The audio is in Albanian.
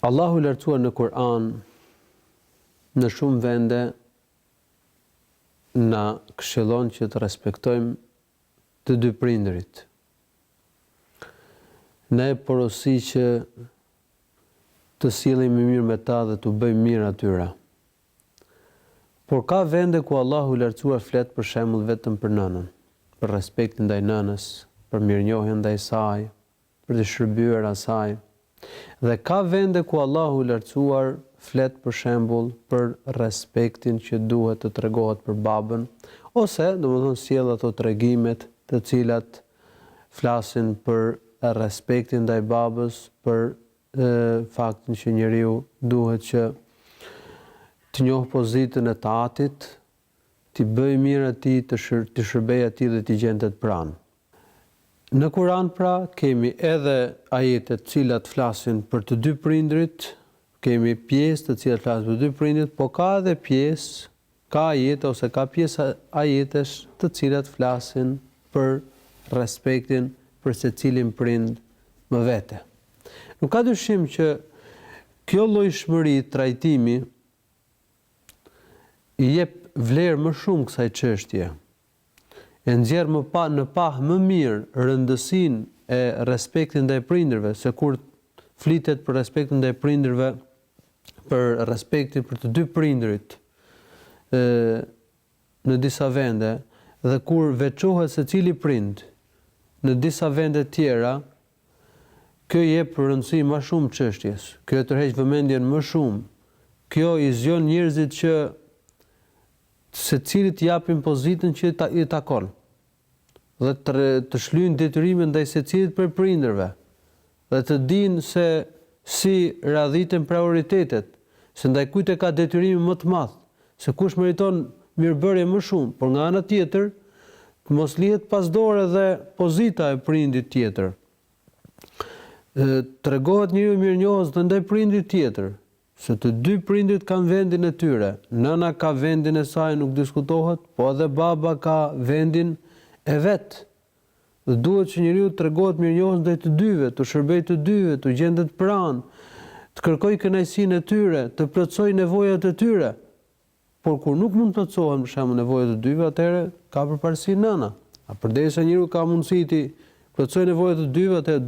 Allahu lartësuar në Kur'an në shumë vende na këshillon që të respektojmë të dy prindërit. Ne porosi që të sillemi mirë me ta dhe të bëjmë mirë atyra. Por ka vende ku Allahu lartësuar flet për shembull vetëm për nënën, për respektin ndaj nënës, për mirënjohjen ndaj saj, për të shërbyer asaj. Dhe ka vende ku Allahu lartësuar flet për shembull për respektin që duhet të tregohet për babën, ose domethënë sjell ato tregimet të cilat flasin për respektin ndaj babës, për faktin që njeriu duhet që të njohë pozitën e tatit, të bëjë mirë atij, të shërbejë atij dhe të gjendet pranë. Në Kur'an pra kemi edhe ajete të cilat flasin për të dy prindrit, kemi pjesë të cilat flasin për të dy prindrit, po ka edhe pjesë, ka ajete ose ka pjesë ajetesh të cilat flasin për respektin për secilin prind më vete. Nuk ka dyshim që kjo llojshmëri trajtimi i jep vlerë më shumë kësaj çështje. E nxjerr në pah më mirë rëndësinë e respektit ndaj prindërve, se kur flitet për respektin ndaj prindërve, për respektin për të dy prindërit në disa vende, dhe kur veçohet secili prind në disa vende tjera, kjo jep rëndësi më shumë çështjes. Kjo tërheq vëmendjen më shumë. Kjo i zgjon njerëzit që secilit japin pozitën që i takon. Dhe të shlyjnë detyrime ndaj secilit prej prindërve. Dhe të dinë se si radhiten prioritetet, se ndaj kujt e ka detyrimin më të madh, se kush meriton mirëbërje më shumë, por nga ana tjetër mos lihet pas dore dhe pozita e prindit tjetër. Tregohet njeriu mirënjohës dhe ndaj prindit tjetër, se të dy prindrit kanë vendin e tyre. Nëna ka vendin e saj, nuk diskutohet, po edhe baba ka vendin e vet. Dhe duhet që njeriu tregohet mirënjohës ndaj të dyve, të shërbejë të dyve, të gjendet pranë, të kërkojë kënaqësinë e tyre, të plotësojë nevojat e tyre. Por kur nuk mund të plotësohen për shembull nevojat e dyve, atëherë ka përparësi nëna. A përderisa njeriu ka mundësi të plotësojë nevojat e dyve, atëherë